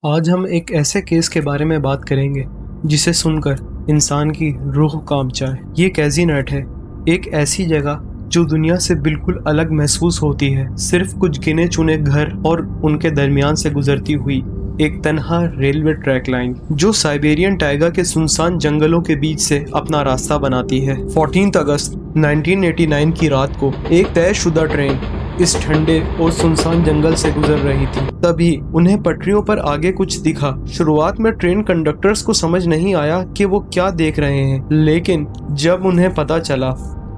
आज हम एक ऐसे केस के बारे में बात करेंगे जिसे सुनकर इंसान की रूह कांप जाए। ये कैज़ीनेट है, एक ऐसी जगह जो दुनिया से बिल्कुल अलग महसूस होती है। सिर्फ कुछ गिने चुने घर और उनके दरमियान से गुजरती हुई एक तन्हा रेलवे ट्रैक लाइन जो साइबेरियन टाइगर के सुनसान जंगलों के बीच से अपना रास्ता बनाती है। 14 अगस्त 1989 की रात को एक तयशुदा ट्रेन इस ठंडे और सुनसान जंगल से गुजर रही थी। तभी उन्हें पटरियों पर आगे कुछ दिखा। शुरुआत में ट्रेन कंडक्टर्स को समझ नहीं आया कि वो क्या देख रहे हैं, लेकिन जब उन्हें पता चला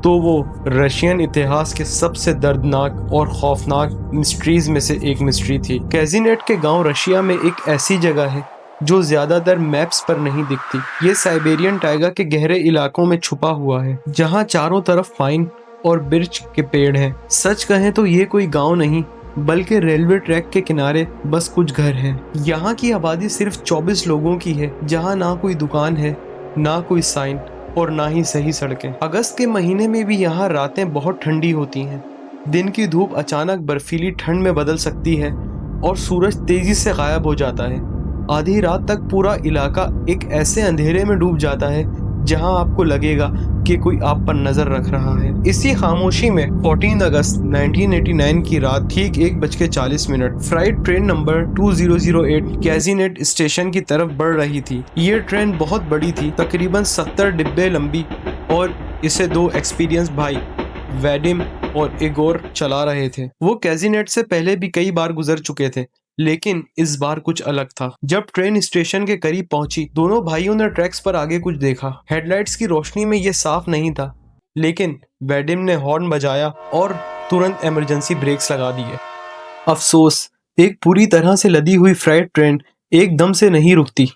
तो वो रशियन इतिहास के सबसे दर्दनाक और खौफनाक मिस्ट्रीज में से एक मिस्ट्री थी। कैज़ीनेट के गांव रशिया में एक ऐसी जगह है जो ज्यादातर मैप्स पर नहीं दिखती। ये साइबेरियन टाइगर के गहरे इलाकों में छुपा हुआ है, जहां चारों तरफ पाइन और बिर्च के पेड़ हैं। सच कहें तो ये कोई गांव नहीं बल्कि रेलवे ट्रैक के किनारे बस कुछ घर हैं। यहाँ की आबादी सिर्फ 24 लोगों की है, जहाँ ना कोई दुकान है, ना कोई साइन और ना ही सही सड़कें। अगस्त के महीने में भी यहाँ रातें बहुत ठंडी होती हैं। दिन की धूप अचानक बर्फीली ठंड में बदल सकती है और सूरज तेजी से गायब हो जाता है। आधी रात तक पूरा इलाका एक ऐसे अंधेरे में डूब जाता है जहां आपको लगेगा कि कोई आप पर नजर रख रहा है। इसी खामोशी में 14 अगस्त 1989 की रात ठीक 1:40 फ्लाइट ट्रेन नंबर 2008 कैज़ीनेट स्टेशन की तरफ बढ़ रही थी। ये ट्रेन बहुत बड़ी थी, तकरीबन 70 डिब्बे लंबी, और इसे दो एक्सपीरियंस भाई वैडिम और इगोर चला रहे थे। वो कैज़ीनेट से पहले भी कई बार गुजर चुके थे, लेकिन इस बार कुछ अलग था। जब ट्रेन स्टेशन के करीब पहुंची, दोनों भाइयों ने ट्रैक्स पर आगे कुछ देखा। हेडलाइट्स की रोशनी में यह साफ नहीं था, लेकिन वैडिम ने हॉर्न बजाया और तुरंत इमरजेंसी ब्रेक्स लगा दिए। अफसोस, एक पूरी तरह से लदी हुई फ्राइट ट्रेन एकदम से नहीं रुकती।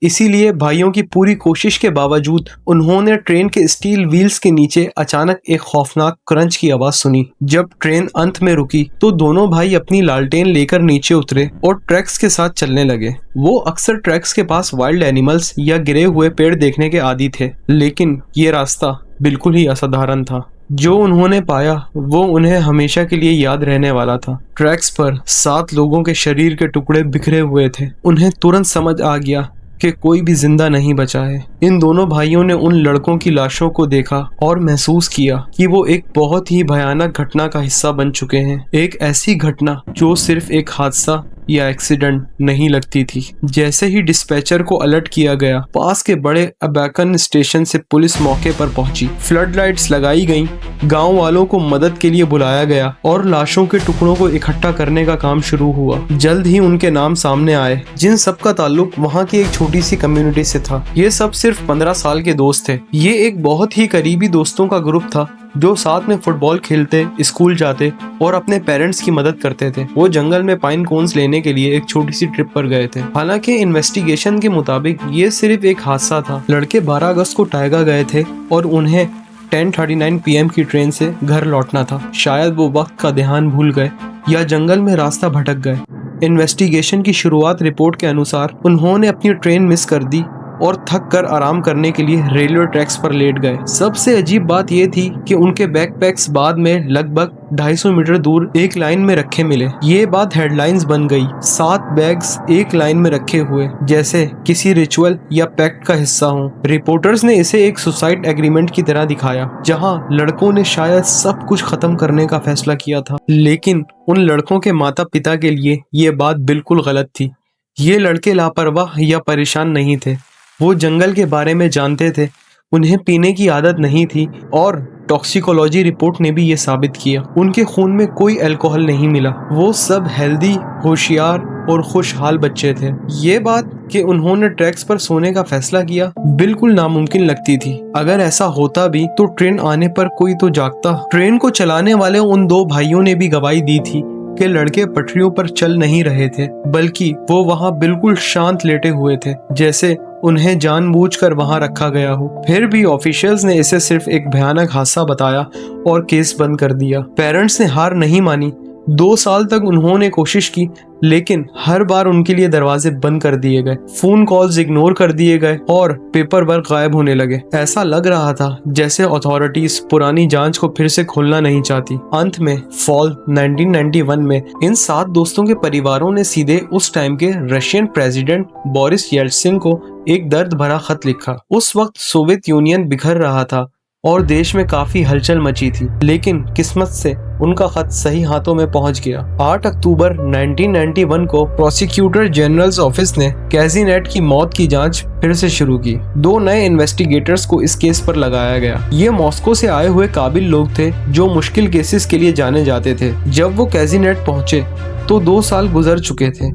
इसीलिए भाइयों की पूरी कोशिश के बावजूद उन्होंने ट्रेन के स्टील व्हील्स के नीचे अचानक एक खौफनाक क्रंच की आवाज सुनी। जब ट्रेन अंत में रुकी तो दोनों भाई अपनी लालटेन लेकर नीचे उतरे और ट्रैक्स के साथ चलने लगे। वो अक्सर ट्रैक्स के पास वाइल्ड एनिमल्स या गिरे हुए पेड़ देखने के आदी थे, लेकिन ये रास्ता बिल्कुल ही असाधारण था। जो उन्होंने पाया वो उन्हें हमेशा के लिए याद रहने वाला था। ट्रैक्स पर 7 लोगों के शरीर के टुकड़े बिखरे हुए थे। उन्हें तुरंत समझ आ गया कि कोई भी जिंदा नहीं बचा है। इन दोनों भाइयों ने उन लड़कों की लाशों को देखा और महसूस किया कि वो एक बहुत ही भयानक घटना का हिस्सा बन चुके हैं। एक ऐसी घटना जो सिर्फ एक हादसा या एक्सीडेंट नहीं लगती थी। जैसे ही डिस्पैचर को अलर्ट किया गया, पास के बड़े अबैकन स्टेशन से पुलिस मौके पर पहुंची। फ्लड लाइट्स लगाई गईं, गांव वालों को मदद के लिए बुलाया गया और लाशों के टुकड़ों को इकट्ठा करने का काम शुरू हुआ। जल्द ही उनके नाम सामने आए, जिन सबका ताल्लुक वहां की एक छोटी सी कम्युनिटी से था। ये सब सिर्फ 15 साल के दोस्त थे। ये एक बहुत ही करीबी दोस्तों का ग्रुप था जो साथ में फुटबॉल खेलते, स्कूल जाते और अपने पेरेंट्स की मदद करते थे। वो जंगल में पाइन कोन्स लेने के लिए एक छोटी सी ट्रिप पर गए थे। हालांकि इन्वेस्टिगेशन के मुताबिक ये सिर्फ एक हादसा था। लड़के 12 अगस्त को टाइगा गए थे और उन्हें 10:39 PM की ट्रेन से घर लौटना था। शायद वो वक्त का ध्यान भूल गए या जंगल में रास्ता भटक गए। इन्वेस्टिगेशन की शुरुआत रिपोर्ट के अनुसार उन्होंने अपनी ट्रेन मिस कर दी और थक कर आराम करने के लिए रेलवे ट्रैक्स पर लेट गए। सबसे अजीब बात यह थी कि उनके बैकपैक्स बाद में लगभग 250 मीटर दूर एक लाइन में रखे मिले। ये बात हेडलाइंस बन गई। 7 बैग्स एक लाइन में रखे हुए, जैसे किसी रिचुअल या पैक्ट का हिस्सा हो। रिपोर्टर्स ने इसे एक सुसाइड एग्रीमेंट की तरह दिखाया, जहां लड़कों ने शायद सब कुछ खत्म करने का फैसला किया था। लेकिन उन लड़कों के माता पिता के लिए ये बात बिल्कुल गलत थी। ये लड़के लापरवाह या परेशान नहीं थे। वो जंगल के बारे में जानते थे, उन्हें पीने की आदत नहीं थी और टॉक्सिकोलॉजी रिपोर्ट ने भी ये साबित किया। उनके खून में कोई अल्कोहल नहीं मिला। वो सब हेल्दी, होशियार और खुशहाल बच्चे थे। ये बात कि उन्होंने ट्रैक्स पर सोने का फैसला किया बिल्कुल नामुमकिन लगती थी। अगर ऐसा होता भी तो ट्रेन आने पर कोई तो जागता। ट्रेन को चलाने वाले उन 2 भाइयों ने भी गवाही दी थी कि लड़के पटरियों पर चल नहीं रहे थे, बल्कि वो वहाँ बिल्कुल शांत लेटे हुए थे, जैसे उन्हें जानबूझकर वहां रखा गया हो। फिर भी ऑफिशियल्स ने इसे सिर्फ एक भयानक हादसा बताया और केस बंद कर दिया। पेरेंट्स ने हार नहीं मानी 2 साल तक उन्होंने कोशिश की, लेकिन हर बार उनके लिए दरवाजे बंद कर दिए गए, फोन कॉल्स इग्नोर कर दिए गए और पेपर वर्क गायब होने लगे। ऐसा लग रहा था जैसे अथॉरिटीज पुरानी जांच को फिर से खोलना नहीं चाहती। अंत में फॉल 1991 में इन 7 दोस्तों के परिवारों ने सीधे उस टाइम के रशियन प्रेसिडेंट बोरिस येल्त्सिन को एक दर्द भरा खत लिखा। उस वक्त सोवियत यूनियन बिखर रहा था और देश में काफी हलचल मची थी, लेकिन किस्मत से उनका खत सही हाथों में पहुंच गया। 8 अक्टूबर 1991 को प्रोसिक्यूटर जनरल्स ऑफिस ने कैजीनेट की मौत की जांच फिर से शुरू की। 2 नए इन्वेस्टिगेटर्स को इस केस पर लगाया गया। ये मॉस्को से आए हुए काबिल लोग थे जो मुश्किल केसेस के लिए जाने जाते थे। जब वो कैजीनेट पहुंचे तो 2 साल गुजर चुके थे।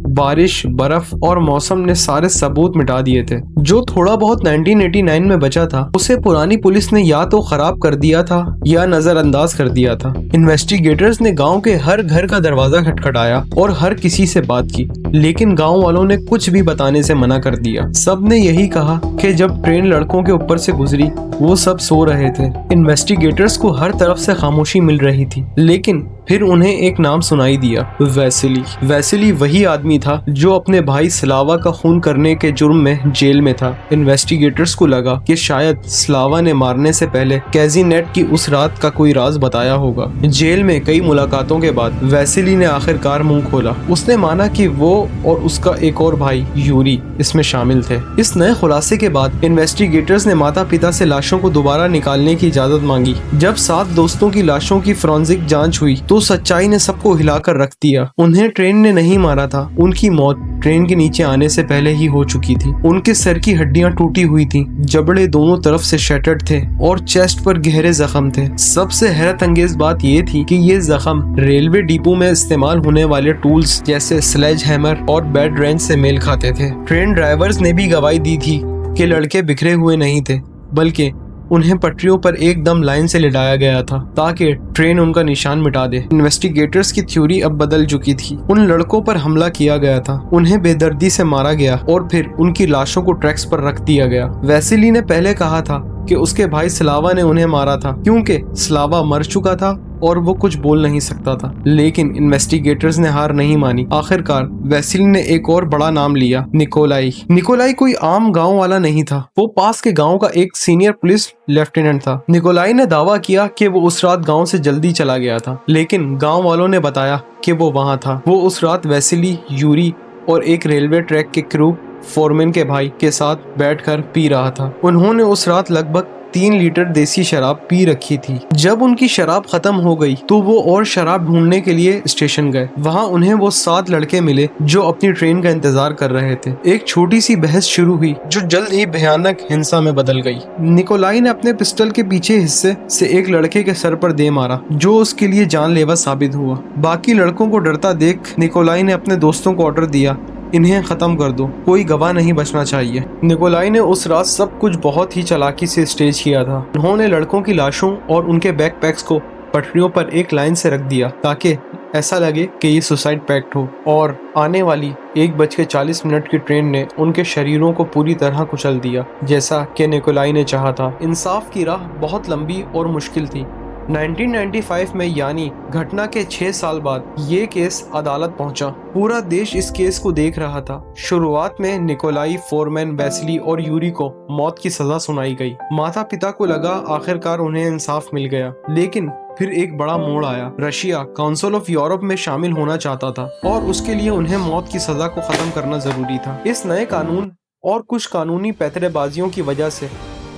बारिश, बर्फ और मौसम ने सारे सबूत मिटा दिए थे। जो थोड़ा बहुत 1989 में बचा था उसे पुरानी पुलिस ने या तो खराब कर दिया था या नजरअंदाज कर दिया था। इन्वेस्टिगेटर्स ने गांव के हर घर का दरवाजा खटखटाया और हर किसी से बात की, लेकिन गांव वालों ने कुछ भी बताने से मना कर दिया। सब ने यही कहा कि जब ट्रेन लड़कों के ऊपर से गुजरी वो सब सो रहे थे। इन्वेस्टिगेटर्स को हर तरफ से खामोशी मिल रही थी, लेकिन फिर उन्हें एक नाम सुनाई दिया, वैसिली। वैसिली वही आदमी था जो अपने भाई स्लावा का खून करने के जुर्म में जेल में था। इन्वेस्टिगेटर्स को लगा कि शायद स्लावा ने मारने से पहले कैजीनेट की उस रात का कोई राज बताया होगा। जेल में कई मुलाकातों के बाद वैसिली ने आखिरकार मुंह खोला। उसने माना कि वो और उसका एक और भाई यूरी इसमें शामिल थे। इस नए खुलासे के बाद इन्वेस्टिगेटर्स ने माता पिता से लाशों को दोबारा निकालने की इजाजत मांगी। जब 7 दोस्तों की लाशों की फोरेंसिक जांच हुई तो सच्चाई ने सबको हिलाकर रख दिया। उन्हें ट्रेन ने नहीं मारा था, उनकी मौत ट्रेन के नीचे आने से पहले ही हो चुकी थी। उनके सर की हड्डियां टूटी हुई थी, जबड़े दोनों तरफ से शटर्ड थे और चेस्ट पर गहरे जख्म थे। सबसे हैरत अंगेज बात ये थी कि ये जख्म रेलवे डिपो में इस्तेमाल होने वाले टूल्स जैसे स्लेज हैमर और बेड रेंच से मेल खाते थे। ट्रेन ड्राइवर्स ने भी गवाही दी थी कि लड़के बिखरे हुए नहीं थे, बल्कि उन्हें पटरियों पर एकदम लाइन से लिटाया गया था ताकि ट्रेन उनका निशान मिटा दे। इन्वेस्टिगेटर्स की थ्योरी अब बदल चुकी थी। उन लड़कों पर हमला किया गया था, उन्हें बेदर्दी से मारा गया और फिर उनकी लाशों को ट्रैक्स पर रख दिया गया। वैसिली ने पहले कहा था कि उसके भाई स्लावा ने उन्हें मारा था क्योंकि स्लावा मर चुका था और वो कुछ बोल नहीं सकता था, लेकिन इन्वेस्टिगेटर्स ने हार नहीं मानी। आखिरकार वैसिली ने एक और बड़ा नाम लिया, निकोलाई। निकोलाई कोई आम गांव वाला नहीं था, वो पास के गांव का एक सीनियर पुलिस लेफ्टिनेंट था। निकोलाई ने दावा किया कि वो उस रात गांव से जल्दी चला गया था, लेकिन गांव वालों ने बताया कि वो वहां था। वो उस रात वैसिली, यूरी और एक रेलवे ट्रैक के क्रू फोरमैन के भाई के साथ बैठकर पी रहा था। उन्होंने उस रात लगभग 3 लीटर देसी शराब पी रखी थी। जब उनकी शराब खत्म हो गई तो वो और शराब ढूंढने के लिए स्टेशन गए। वहाँ उन्हें वो 7 लड़के मिले जो अपनी ट्रेन का इंतजार कर रहे थे। एक छोटी सी बहस शुरू हुई जो जल्द ही भयानक हिंसा में बदल गई। निकोलाई ने अपने पिस्टल के पीछे हिस्से से एक लड़के के सर पर दे मारा, जो उसके लिए जानलेवा साबित हुआ। बाकी लड़कों को डरता देख निकोलाई ने अपने दोस्तों को ऑर्डर दिया, इन्हें खत्म कर दो, कोई गवाह नहीं बचना चाहिए। निकोलाई ने उस रात सब कुछ बहुत ही चालाकी से स्टेज किया था। उन्होंने लड़कों की लाशों और उनके बैकपैक्स को पटरियों पर एक लाइन से रख दिया ताकि ऐसा लगे कि ये सुसाइड पैक्ट हो, और आने वाली 1:40 की ट्रेन ने उनके शरीरों को पूरी तरह कुचल दिया, जैसा कि निकोलाई ने चाहा था। इंसाफ की राह बहुत लंबी और मुश्किल थी। 1995 में यानी घटना के 6 साल बाद ये केस अदालत पहुंचा। पूरा देश इस केस को देख रहा था। शुरुआत में निकोलाई, फोरमैन, वैसिली और यूरी को मौत की सजा सुनाई गई। माता पिता को लगा आखिरकार उन्हें इंसाफ मिल गया, लेकिन फिर एक बड़ा मोड़ आया। रशिया काउंसिल ऑफ यूरोप में शामिल होना चाहता था और उसके लिए उन्हें मौत की सजा को खत्म करना जरूरी था। इस नए कानून और कुछ कानूनी पैतरेबाजियों की वजह से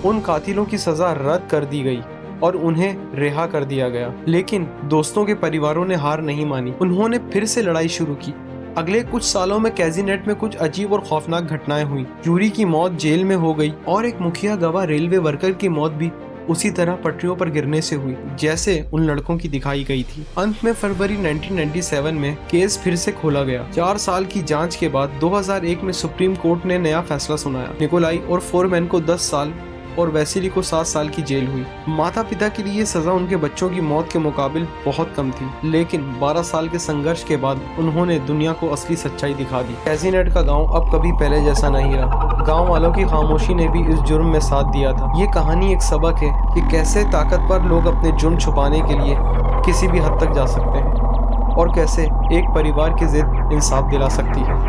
उन कातिलों की सजा रद्द कर दी गई और उन्हें रिहा कर दिया गया। लेकिन दोस्तों के परिवारों ने हार नहीं मानी। उन्होंने फिर से लड़ाई शुरू की। अगले कुछ सालों में कैजीनेट में कुछ अजीब और खौफनाक घटनाएं हुई। यूरी की मौत जेल में हो गई और एक मुखिया गवाह रेलवे वर्कर की मौत भी उसी तरह पटरियों पर गिरने से हुई जैसे उन लड़कों की दिखाई गई थी। अंत में फरवरी 1997 में केस फिर से खोला गया। 4 साल की जांच के बाद 2001 में सुप्रीम कोर्ट ने नया फैसला सुनाया। निकोलाई और फोरमैन को 10 साल और वैसिली को 7 साल की जेल हुई। माता पिता के लिए सजा उनके बच्चों की मौत के मुकाबिल बहुत कम थी, लेकिन 12 साल के संघर्ष के बाद उन्होंने दुनिया को असली सच्चाई दिखा दी। कैजीनेट का गांव अब कभी पहले जैसा नहीं रहा। गांव वालों की खामोशी ने भी इस जुर्म में साथ दिया था। ये कहानी एक सबक है कि कैसे ताकतवर लोग अपने जुर्म छुपाने के लिए किसी भी हद तक जा सकते हैं। और कैसे एक परिवार की जिद इंसाफ दिला सकती है।